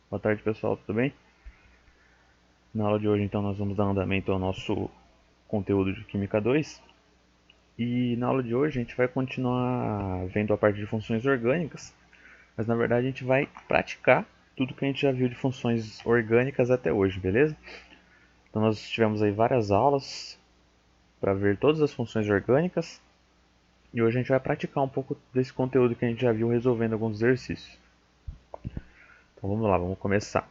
Boa tarde, pessoal, tudo bem? Na aula de hoje, então, nós vamos dar andamento ao nosso conteúdo de Química 2. E na aula de hoje a gente vai continuar vendo a parte de funções orgânicas, mas na verdade a gente vai praticar tudo que a gente já viu de funções orgânicas até hoje, beleza? Então nós tivemos aí várias aulas para ver todas as funções orgânicas e hoje a gente vai praticar um pouco desse conteúdo que a gente já viu resolvendo alguns exercícios. Então vamos lá, vamos começar.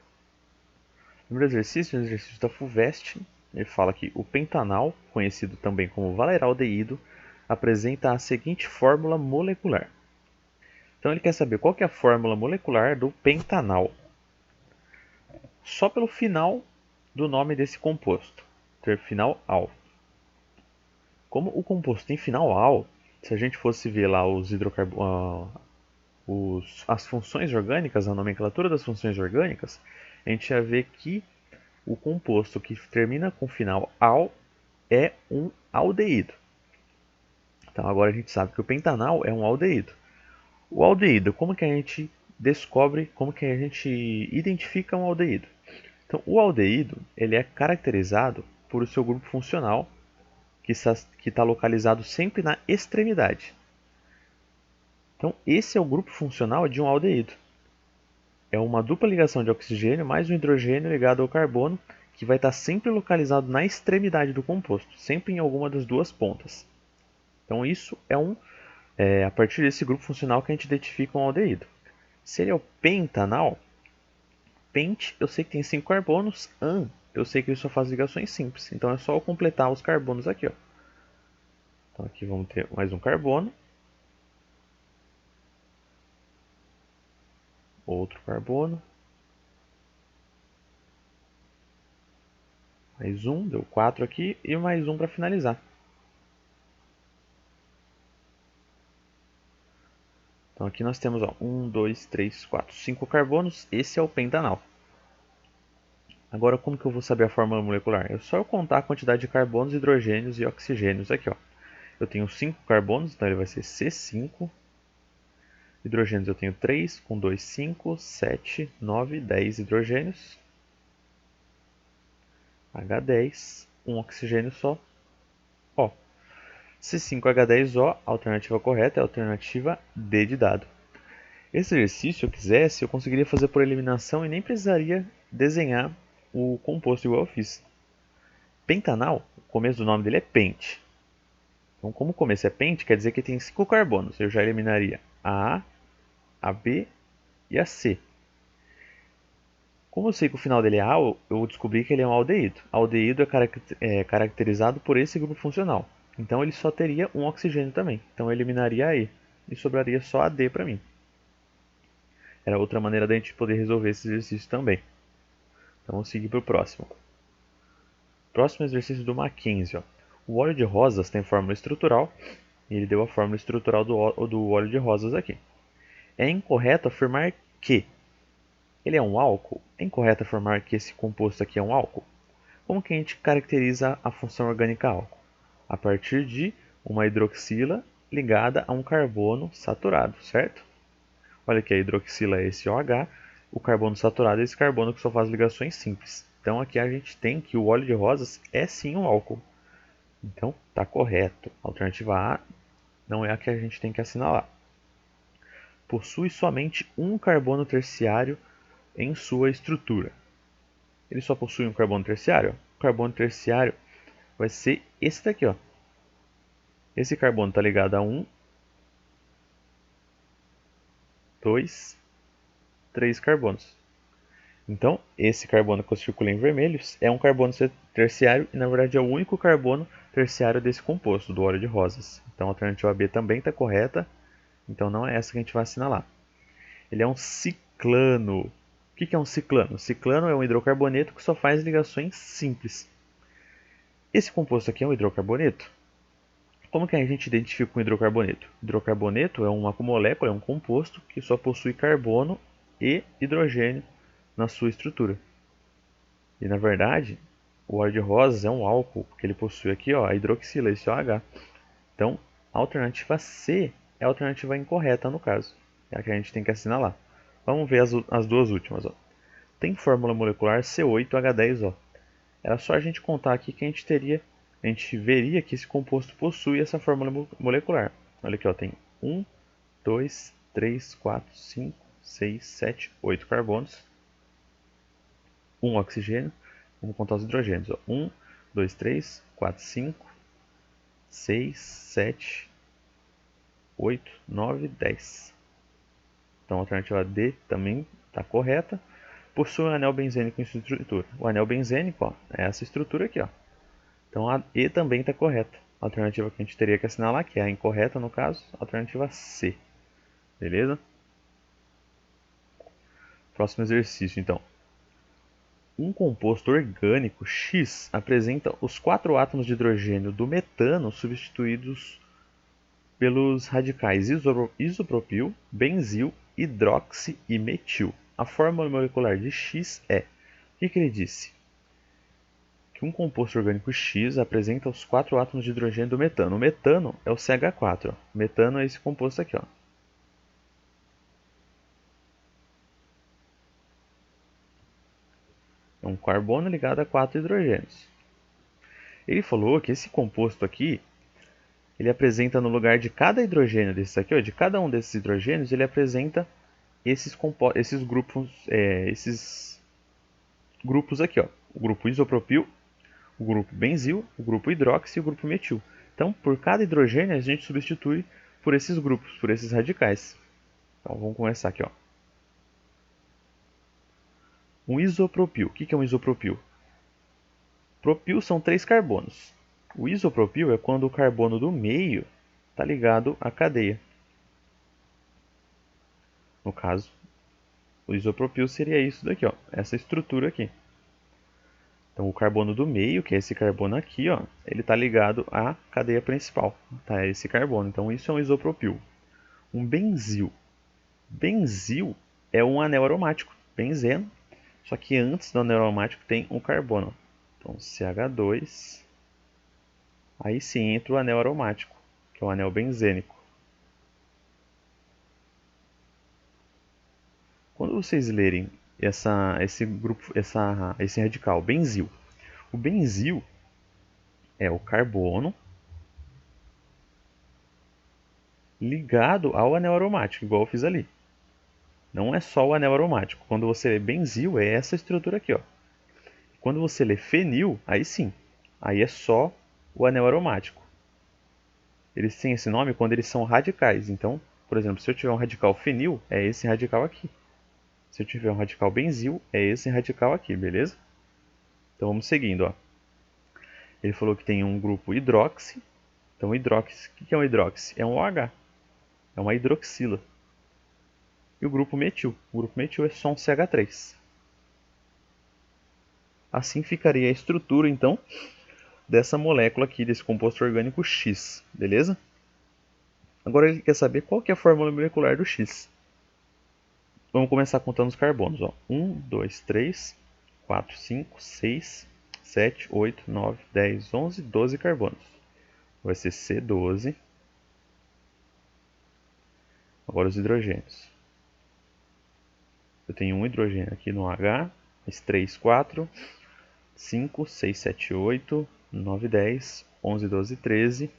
O primeiro exercício é o exercício da FUVEST. Ele fala que o pentanal, conhecido também como valeraldeído, apresenta a seguinte fórmula molecular. Então ele quer saber qual que é a fórmula molecular do pentanal. Só pelo final do nome desse composto, ter final al. Como o composto tem final al, se a gente fosse ver lá as funções orgânicas, a nomenclatura das funções orgânicas, a gente ia ver que o composto que termina com final al é um aldeído. Então agora a gente sabe que o pentanal é um aldeído. O aldeído, como que a gente descobre, como que a gente identifica um aldeído? Então o aldeído ele é caracterizado por o seu grupo funcional que está localizado sempre na extremidade. Então esse é o grupo funcional de um aldeído. É uma dupla ligação de oxigênio mais um hidrogênio ligado ao carbono que vai estar sempre localizado na extremidade do composto, sempre em alguma das duas pontas. Então isso é a partir desse grupo funcional que a gente identifica um aldeído. Se ele é o pentanal, pent eu sei que tem 5 carbonos, an eu sei que ele só faz ligações simples. Então é só eu completar os carbonos aqui. Ó. Então aqui vamos ter mais um carbono, outro carbono, mais um, deu 4 aqui e mais um para finalizar. Então aqui nós temos 1, 2, 3, 4, 5 carbonos, esse é o pentanal. Agora como que eu vou saber a fórmula molecular? É só eu contar a quantidade de carbonos, hidrogênios e oxigênios aqui. Ó. Eu tenho 5 carbonos, então ele vai ser C5. Hidrogênios eu tenho 3, com 2, 5, 7, 9, 10 hidrogênios. H10, um oxigênio só, O. C5H10O, alternativa correta é a alternativa D de dado. Esse exercício, se eu quisesse, eu conseguiria fazer por eliminação e nem precisaria desenhar o composto igual eu fiz. Pentanal, o começo do nome dele é pente. Então, como o começo é pente, quer dizer que tem 5 carbonos. Eu já eliminaria a A, a B e a C. Como eu sei que o final dele é al, eu descobri que ele é um aldeído. Aldeído é caracterizado por esse grupo funcional. Então ele só teria um oxigênio também. Então eu eliminaria a E e sobraria só a D para mim. Era outra maneira da gente poder resolver esse exercício também. Então vamos seguir para o próximo. Próximo exercício do Mackenzie. Ó. O óleo de rosas tem fórmula estrutural e ele deu a fórmula estrutural do óleo de rosas aqui. É incorreto afirmar que ele é um álcool? É incorreto afirmar que esse composto aqui é um álcool? Como que a gente caracteriza a função orgânica álcool? A partir de uma hidroxila ligada a um carbono saturado, certo? Olha que a hidroxila é esse OH, o carbono saturado é esse carbono que só faz ligações simples. Então aqui a gente tem que o óleo de rosas é sim um álcool. Então está correto. A alternativa A não é a que a gente tem que assinalar. Possui somente um carbono terciário em sua estrutura. Ele só possui um carbono terciário? O carbono terciário vai ser esse daqui, ó. Esse carbono está ligado a 1, 2, 3 carbonos. Então, esse carbono que eu circulei em vermelhos é um carbono terciário e, na verdade, é o único carbono terciário desse composto, do óleo de rosas. Então, a alternativa B também está correta. Então, não é essa que a gente vai assinalar. Ele é um ciclano. O que é um ciclano? Ciclano é um hidrocarboneto que só faz ligações simples. Esse composto aqui é um hidrocarboneto? Como que a gente identifica um hidrocarboneto? Hidrocarboneto é uma molécula, é um composto que só possui carbono e hidrogênio na sua estrutura. E na verdade, o óleo de rosas é um álcool, porque ele possui aqui ó, a hidroxila, esse OH. Então, a alternativa C é a alternativa incorreta no caso. É a que a gente tem que assinalar. Vamos ver as duas últimas. Ó. tem fórmula molecular C8H10O. Era só a gente contar aqui que a gente veria que esse composto possui essa fórmula molecular. Olha aqui, ó, tem 1, 2, 3, 4, 5, 6, 7, 8 carbonos, 1 oxigênio. Vamos contar os hidrogênios. Ó. 1, 2, 3, 4, 5, 6, 7, 8, 9, 10. Então a alternativa D também está correta. Possui um anel benzênico em sua estrutura. O anel benzênico ó, é essa estrutura aqui. Ó. Então a E também está correta. A alternativa que a gente teria que assinalar, que é a incorreta no caso, a alternativa C. Beleza? Próximo exercício então. Um composto orgânico X apresenta os 4 átomos de hidrogênio do metano substituídos pelos radicais isopropil, benzil, hidroxi e metil. A fórmula molecular de X é... O que ele disse? Que um composto orgânico X apresenta os 4 átomos de hidrogênio do metano. O metano é o CH4. Ó. O metano é esse composto aqui. Ó. É um carbono ligado a 4 hidrogênios. Ele falou que esse composto aqui, ele apresenta no lugar de cada hidrogênio desses aqui, ó, de cada um desses hidrogênios, ele apresenta esses grupos aqui, ó. O grupo isopropil, o grupo benzil, o grupo hidroxi e o grupo metil. Então, por cada hidrogênio, a gente substitui por esses grupos, por esses radicais. Então, vamos começar aqui, ó. Um isopropil. O que é um isopropil? Propil são 3 carbonos. O isopropil é quando o carbono do meio está ligado à cadeia. No caso, o isopropil seria isso daqui, ó, essa estrutura aqui. Então, o carbono do meio, que é esse carbono aqui, ó, ele está ligado à cadeia principal. Tá? Esse carbono. Então, isso é um isopropil. Um benzil. Benzil é um anel aromático, benzeno. Só que antes do anel aromático tem um carbono. Então, CH2. Aí sim entra o anel aromático, que é o anel benzênico. Quando vocês lerem esse radical, benzil, o benzil é o carbono ligado ao anel aromático, igual eu fiz ali. Não é só o anel aromático. Quando você lê benzil, é essa estrutura aqui, ó. Quando você lê fenil, aí sim. Aí é só o anel aromático. Eles têm esse nome quando eles são radicais. Então, por exemplo, se eu tiver um radical fenil, é esse radical aqui. Se eu tiver um radical benzil, é esse radical aqui, beleza? Então vamos seguindo, ó. Ele falou que tem um grupo hidroxi. Então, hidroxi, o que é um hidroxi? É um OH. É uma hidroxila. E o grupo metil. O grupo metil é só um CH3. Assim ficaria a estrutura, então, dessa molécula aqui, desse composto orgânico X, beleza? Agora ele quer saber qual que é a fórmula molecular do X. Vamos começar contando os carbonos. Ó. 1, 2, 3, 4, 5, 6, 7, 8, 9, 10, 11, 12 carbonos. Vai ser C12. Agora os hidrogênios. Eu tenho um hidrogênio aqui no H, mais 3, 4, 5, 6, 7, 8, 9, 10, 11, 12, 13.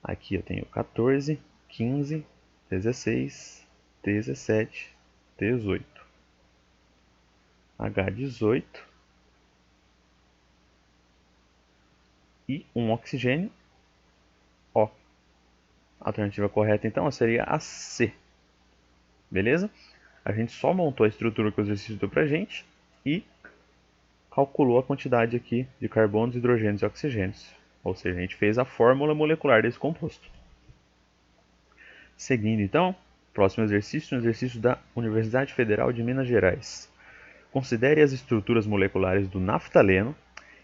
Aqui eu tenho 14, 15, 16, 17, 18. H18 e um oxigênio O. A alternativa correta então seria a C. Beleza? A gente só montou a estrutura que o exercício deu pra gente e calculou a quantidade aqui de carbonos, hidrogênios e oxigênios. Ou seja, a gente fez a fórmula molecular desse composto. Seguindo então, próximo exercício, um exercício da Universidade Federal de Minas Gerais. Considere as estruturas moleculares do naftaleno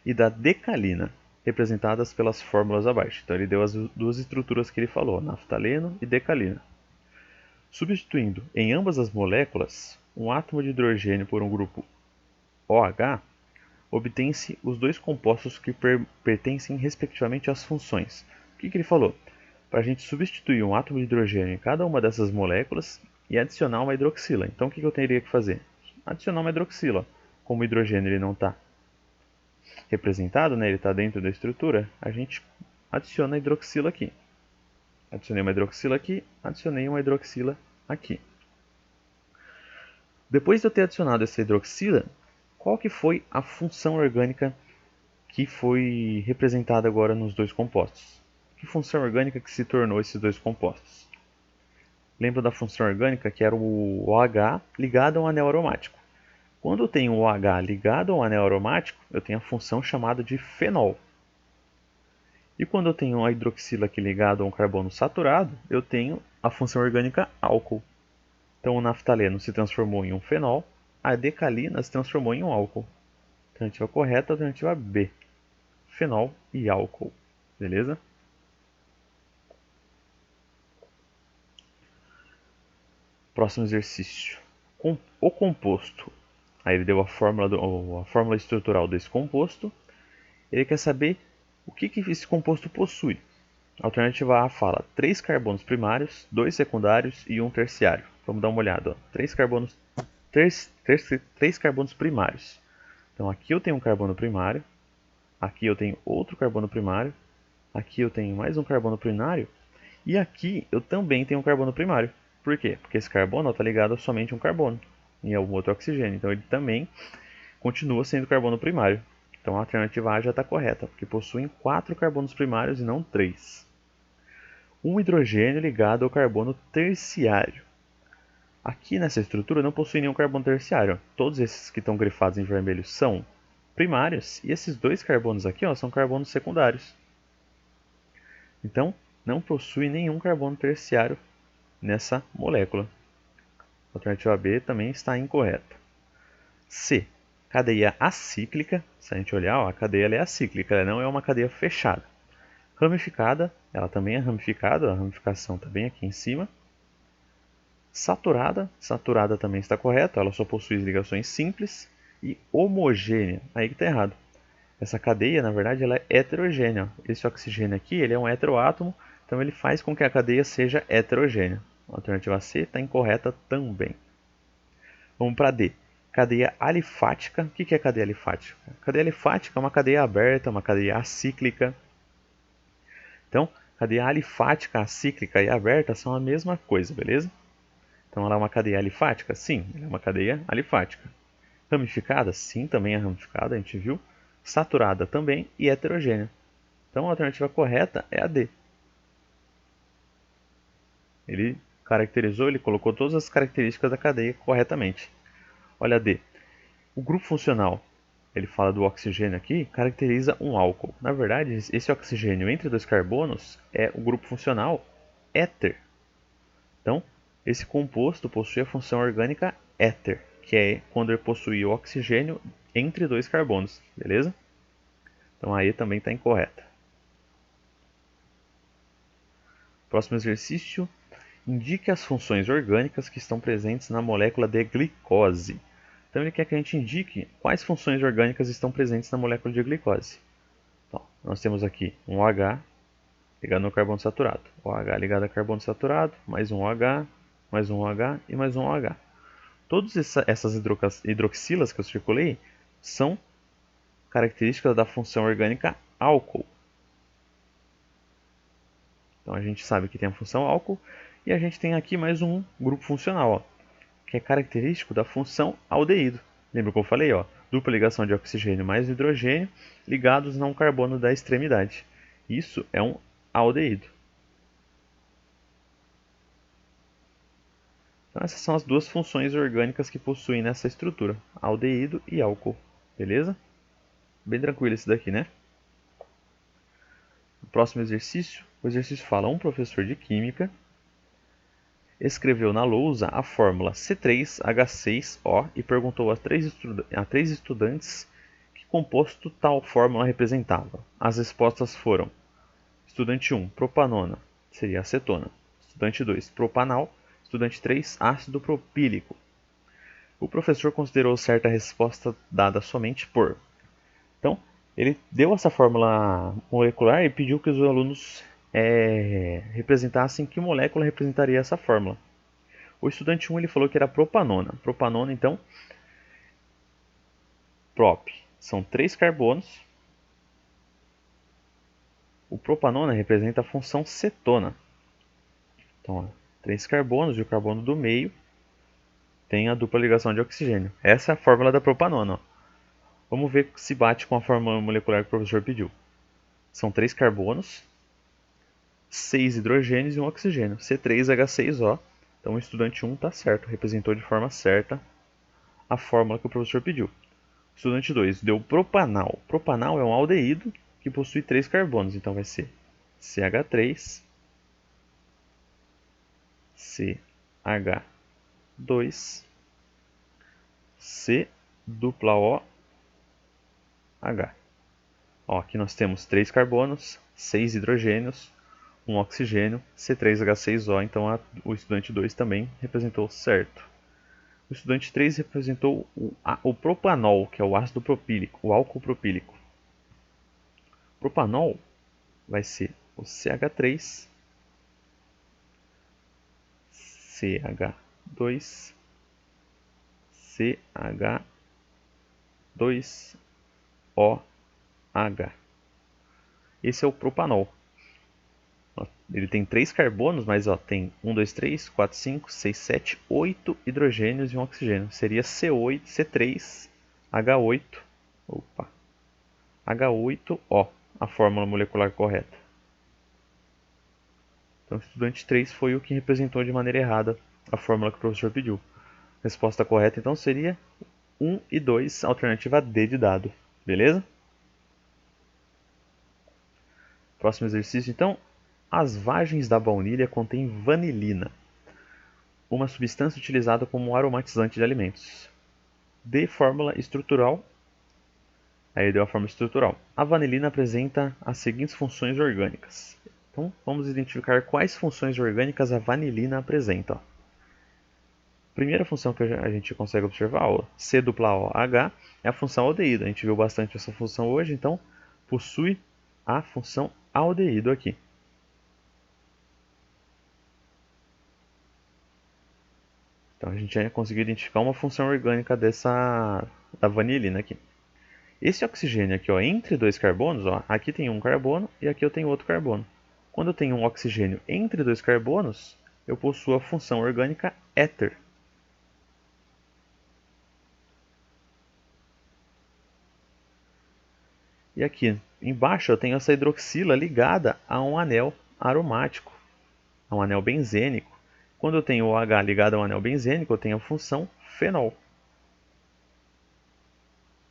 e da decalina, representadas pelas fórmulas abaixo. Então ele deu as duas estruturas que ele falou, naftaleno e decalina. Substituindo em ambas as moléculas um átomo de hidrogênio por um grupo OH, obtém-se os dois compostos que pertencem respectivamente às funções. O que ele falou? Para a gente substituir um átomo de hidrogênio em cada uma dessas moléculas e adicionar uma hidroxila. Então o que eu teria que fazer? adicionar uma hidroxila. Como o hidrogênio ele não está representado, né, ele está dentro da estrutura, a gente adiciona a hidroxila aqui. Adicionei uma hidroxila aqui, adicionei uma hidroxila aqui. Depois de eu ter adicionado essa hidroxila, qual que foi a função orgânica que foi representada agora nos dois compostos? Que função orgânica que se tornou esses dois compostos? Lembra da função orgânica que era o OH ligado a um anel aromático. Quando eu tenho o OH ligado a um anel aromático, eu tenho a função chamada de fenol. E quando eu tenho a hidroxila aqui ligada a um carbono saturado, eu tenho a função orgânica álcool. Então o naftaleno se transformou em um fenol, a decalina se transformou em um álcool. Alternativa correta, alternativa B. Fenol e álcool. Beleza? Próximo exercício. O composto. Aí ele deu a fórmula estrutural desse composto. Ele quer saber o que esse composto possui. A alternativa A fala 3 carbonos primários, 2 secundários e 1 terciário. Vamos dar uma olhada. Ó. 3 carbonos primários. Então aqui eu tenho um carbono primário, aqui eu tenho outro carbono primário, aqui eu tenho mais um carbono primário e aqui eu também tenho um carbono primário. Por quê? Porque esse carbono está ligado a somente um carbono e a um outro oxigênio. Então ele também continua sendo carbono primário. Então a alternativa A já está correta, porque possuem 4 carbonos primários e não 3. Um hidrogênio ligado ao carbono terciário. Aqui nessa estrutura não possui nenhum carbono terciário. Todos esses que estão grifados em vermelho são primários e esses dois carbonos aqui são carbonos secundários. Então não possui nenhum carbono terciário nessa molécula. A alternativa B também está incorreta. C. Cadeia acíclica. Se a gente olhar, a cadeia é acíclica, ela não é uma cadeia fechada. Ramificada, ela também é ramificada, a ramificação está bem aqui em cima. Saturada também está correto, ela só possui ligações simples. E homogênea, aí que está errado. Essa cadeia, na verdade, ela é heterogênea. Esse oxigênio aqui, ele é um heteroátomo, então ele faz com que a cadeia seja heterogênea. A alternativa C está incorreta também. Vamos para D. Cadeia alifática. O que é cadeia alifática? Cadeia alifática é uma cadeia aberta, uma cadeia acíclica. Então, cadeia alifática, acíclica e aberta são a mesma coisa, beleza? Então, ela é uma cadeia alifática? Sim, ela é uma cadeia alifática. Ramificada? Sim, também é ramificada, a gente viu. Saturada também e heterogênea. Então, a alternativa correta é a D. Ele caracterizou, ele colocou todas as características da cadeia corretamente. Olha a D. O grupo funcional, ele fala do oxigênio aqui, caracteriza um álcool. Na verdade, esse oxigênio entre dois carbonos é o grupo funcional éter. Então, esse composto possui a função orgânica éter, que é quando ele possui o oxigênio entre dois carbonos, beleza? Então, a E também está incorreta. Próximo exercício. Indique as funções orgânicas que estão presentes na molécula de glicose. Então ele quer que a gente indique quais funções orgânicas estão presentes na molécula de glicose. Então, nós temos aqui um OH ligado no carbono saturado. OH ligado a carbono saturado, mais um OH, mais um OH e mais um OH. Todas essas hidroxilas que eu circulei são características da função orgânica álcool. Então a gente sabe que tem a função álcool e a gente tem aqui mais um grupo funcional, ó, que é característico da função aldeído. Lembra que eu falei? Ó, dupla ligação de oxigênio mais hidrogênio ligados a um carbono da extremidade. Isso é um aldeído. Então essas são as duas funções orgânicas que possuem nessa estrutura, aldeído e álcool. Beleza? Bem tranquilo esse daqui, né? O próximo exercício, o exercício fala: um professor de química escreveu na lousa a fórmula C3H6O e perguntou a três estudantes que composto tal fórmula representava. As respostas foram: estudante 1, propanona, seria acetona. Estudante 2, propanal. Estudante 3, ácido propílico. O professor considerou certa a resposta dada somente por. Então, ele deu essa fórmula molecular e pediu que os alunos representassem que molécula representaria essa fórmula. O estudante 1 ele falou que era propanona. Propanona, então, prop são 3 carbonos. O propanona representa a função cetona. Então, ó, 3 carbonos e o carbono do meio tem a dupla ligação de oxigênio. Essa é a fórmula da propanona. Ó. Vamos ver se bate com a fórmula molecular que o professor pediu. São 3 carbonos, 6 hidrogênios e um oxigênio. C3H6O. Então o estudante 1 está certo, representou de forma certa a fórmula que o professor pediu. Estudante 2 deu propanal. Propanal é um aldeído que possui 3 carbonos. Então vai ser CH3, CH2, C dupla OH. Ó, aqui nós temos 3 carbonos, 6 hidrogênios, um oxigênio, C3H6O, então o estudante 2 também representou certo. O estudante 3 representou o propanol, que é o ácido propílico, o álcool propílico. Propanol vai ser o CH3, CH2, CH2OH. Esse é o propanol. Ele tem 3 carbonos, mas ó, tem 1, 2, 3, 4, 5, 6, 7, 8 hidrogênios e um oxigênio. Seria C8, C3H8, H8O, a fórmula molecular correta. Então, o estudante 3 foi o que representou de maneira errada a fórmula que o professor pediu. A resposta correta, então, seria 1 e 2, alternativa D de dado. Beleza? Próximo exercício, então. As vagens da baunilha contêm vanilina, uma substância utilizada como aromatizante de alimentos. Dê fórmula estrutural. Aí deu a fórmula estrutural. A vanilina apresenta as seguintes funções orgânicas. Então, vamos identificar quais funções orgânicas a vanilina apresenta. Primeira função que a gente consegue observar, ó, C-OH, é a função aldeído. A gente viu bastante essa função hoje, então possui a função aldeído aqui. Então a gente já conseguiu identificar uma função orgânica da vanilina aqui. Esse oxigênio aqui, ó, entre dois carbonos, ó, aqui tem um carbono e aqui eu tenho outro carbono. Quando eu tenho um oxigênio entre dois carbonos, eu possuo a função orgânica éter. E aqui embaixo eu tenho essa hidroxila ligada a um anel aromático, a um anel benzênico. Quando eu tenho o H ligado a um anel benzênico, eu tenho a função fenol.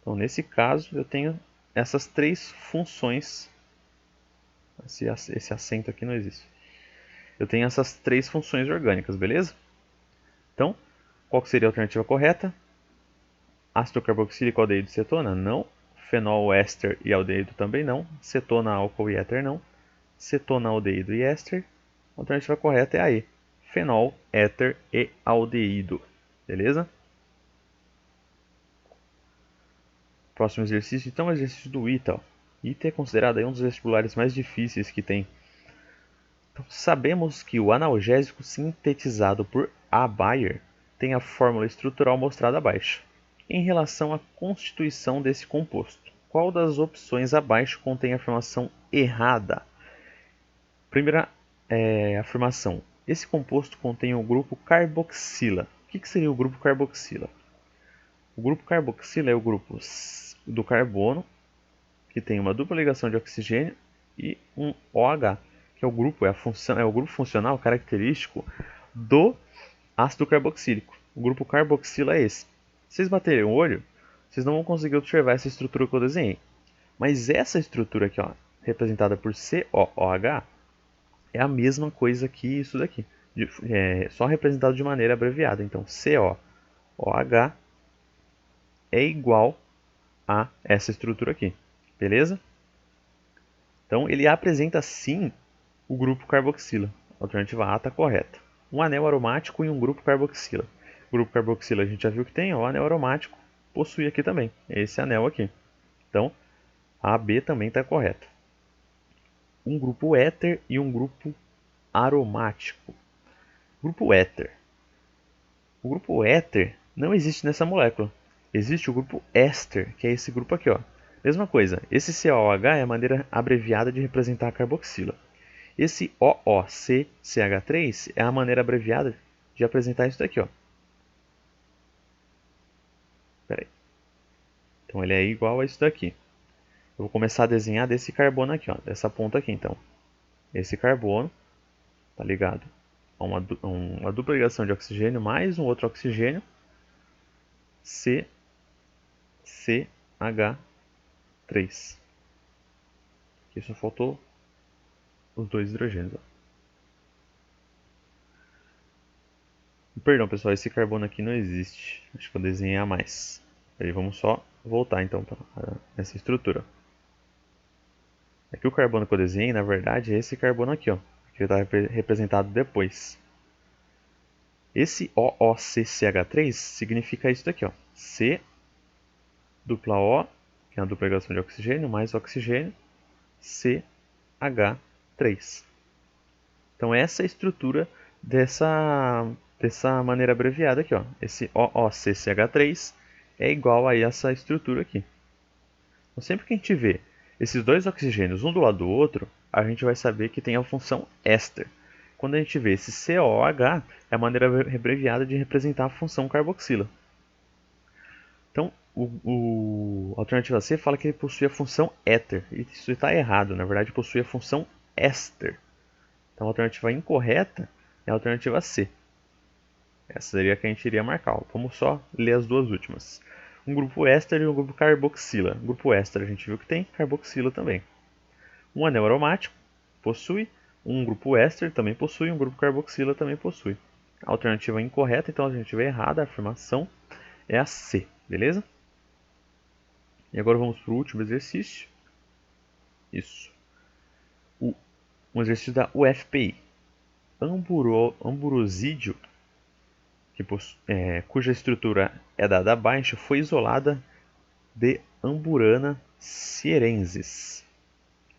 Então, nesse caso, eu tenho essas três funções. Esse acento aqui não existe. Eu tenho essas três funções orgânicas, beleza? Então, qual seria a alternativa correta? Ácido carboxílico, aldeído e cetona? Não. Fenol, éster e aldeído também não. Cetona, álcool e éter não. Cetona, aldeído e éster. A alternativa correta é a E. Fenol, éter e aldeído. Beleza? Próximo exercício, então, é o exercício do ITA. ITA é considerado aí um dos vestibulares mais difíceis que tem. Então, sabemos que o analgésico sintetizado por A. Bayer tem a fórmula estrutural mostrada abaixo. Em relação à constituição desse composto, qual das opções abaixo contém a afirmação errada? Primeira afirmação. Esse composto contém o grupo carboxila. O que seria o grupo carboxila? O grupo carboxila é o grupo do carbono, que tem uma dupla ligação de oxigênio, e um OH, que é o grupo, é o grupo funcional característico do ácido carboxílico. O grupo carboxila é esse. Se vocês baterem o olho, vocês não vão conseguir observar essa estrutura que eu desenhei. Mas essa estrutura aqui, ó, representada por COOH, é a mesma coisa que isso daqui, só representado de maneira abreviada. Então, COOH é igual a essa estrutura aqui, beleza? Então, ele apresenta sim o grupo carboxila. A alternativa A está correta. Um anel aromático e um grupo carboxila. O grupo carboxila a gente já viu que tem, o anel aromático possui aqui também, esse anel aqui. Então, a B também está correta. Um grupo éter e um grupo aromático. Grupo éter. O grupo éter não existe nessa molécula. Existe o grupo éster, que é esse grupo aqui, ó. Mesma coisa, esse COOH é a maneira abreviada de representar a carboxila. Esse OOCCH3 é a maneira abreviada de apresentar isso daqui, ó. Pera aí. Então ele é igual a isso daqui. Eu vou começar a desenhar desse carbono aqui, ó, dessa ponta aqui, então. Esse carbono tá ligado a uma dupla ligação de oxigênio mais um outro oxigênio, CCH3. Aqui só faltou os dois hidrogênios, ó. Perdão, pessoal, esse carbono aqui não existe. Acho que eu desenhei a mais. Aí vamos só voltar então para essa estrutura. Aqui o carbono que eu desenhei, na verdade, é esse carbono aqui, ó, que está representado depois. Esse OOCCH3 significa isso daqui, ó. C dupla O, que é a dupla ligação de oxigênio, mais oxigênio, CH3. Então essa é a estrutura dessa maneira abreviada aqui, ó. Esse OOCCH3 é igual a essa estrutura aqui. Então, sempre que a gente vê esses dois oxigênios um do lado do outro, a gente vai saber que tem a função éster. Quando a gente vê esse COOH, é a maneira abreviada de representar a função carboxila. Então, a alternativa C fala que ele possui a função éter. E isso está errado, na verdade possui a função éster. Então a alternativa incorreta é a alternativa C. Essa seria a que a gente iria marcar. Vamos só ler as duas últimas. Um grupo éster e um grupo carboxila. Grupo éster a gente viu que tem, carboxila também. Um anel aromático possui, um grupo éster também possui, um grupo carboxila também possui. A alternativa incorreta, então a alternativa errada, a afirmação é a C, beleza? E agora vamos para o último exercício. Isso. Um exercício da UFPI. Amburosídeo, cuja estrutura é dada abaixo, foi isolada de Amburana sierensis,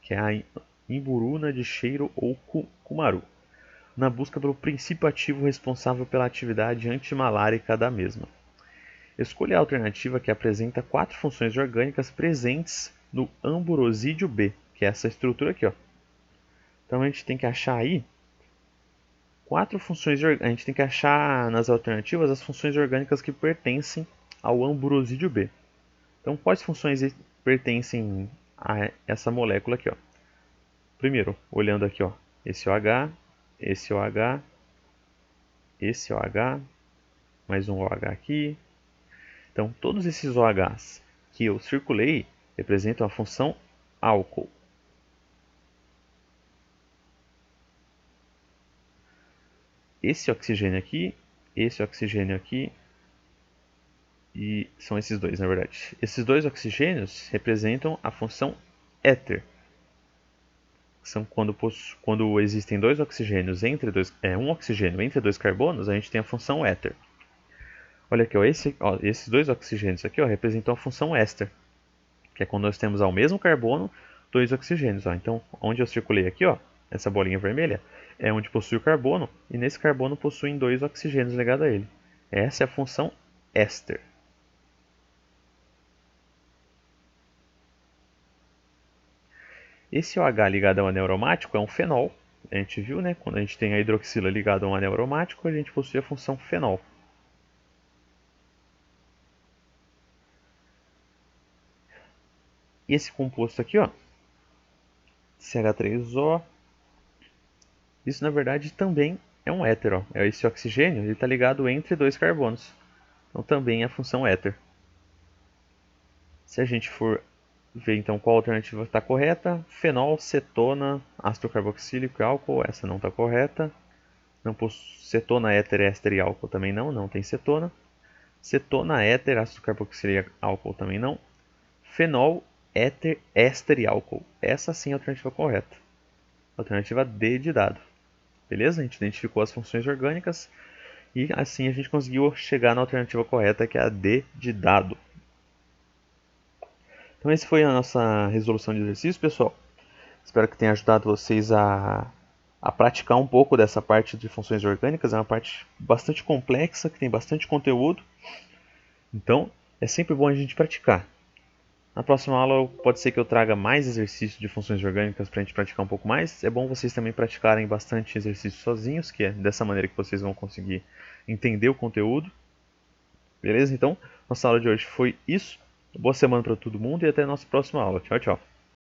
que é a imburuna de cheiro ou cumaru, na busca pelo princípio ativo responsável pela atividade antimalárica da mesma. Escolha a alternativa que apresenta 4 funções orgânicas presentes no Amburosídeo B, que é essa estrutura aqui, ó. Então a gente tem que achar aí 4 funções, a gente tem que achar nas alternativas as funções orgânicas que pertencem ao Amburosídeo B. Então quais funções pertencem a essa molécula aqui, ó? Primeiro, olhando aqui, ó, esse OH, esse OH, esse OH, mais um OH aqui. Então, todos esses OHs que eu circulei representam a função álcool. Esse oxigênio aqui e são esses dois, na verdade. Esses dois oxigênios representam a função éter. São quando existem dois oxigênios um oxigênio entre dois carbonos, a gente tem a função éter. Olha aqui, ó, esses dois oxigênios aqui, ó, representam a função éster, que é quando nós temos ao mesmo carbono dois oxigênios. Ó. Então, onde eu circulei aqui, ó, essa bolinha vermelha, é onde possui o carbono, e nesse carbono possuem dois oxigênios ligados a ele. Essa é a função éster. Esse OH ligado a um anel aromático é um fenol. A gente viu, né? Quando a gente tem a hidroxila ligada a um anel aromático, a gente possui a função fenol. E esse composto aqui, ó, CH3O, isso na verdade também é um éter. Ó. Esse oxigênio está ligado entre dois carbonos. Então também é a função éter. Se a gente for ver então qual alternativa está correta, fenol, cetona, ácido carboxílico e álcool, essa não está correta. Não cetona, éter, éster e álcool também não tem cetona. Cetona, éter, ácido carboxílico e álcool também não. Fenol, éter, éster e álcool. Essa sim é a alternativa correta. Alternativa D de dado. Beleza? A gente identificou as funções orgânicas e assim a gente conseguiu chegar na alternativa correta, que é a D de dado. Então essa foi a nossa resolução de exercício, pessoal. Espero que tenha ajudado vocês a praticar um pouco dessa parte de funções orgânicas. É uma parte bastante complexa, que tem bastante conteúdo. Então, é sempre bom a gente praticar. Na próxima aula pode ser que eu traga mais exercícios de funções orgânicas para a gente praticar um pouco mais. É bom vocês também praticarem bastante exercícios sozinhos, que é dessa maneira que vocês vão conseguir entender o conteúdo. Beleza? Então, nossa aula de hoje foi isso. Boa semana para todo mundo e até a nossa próxima aula. Tchau, tchau.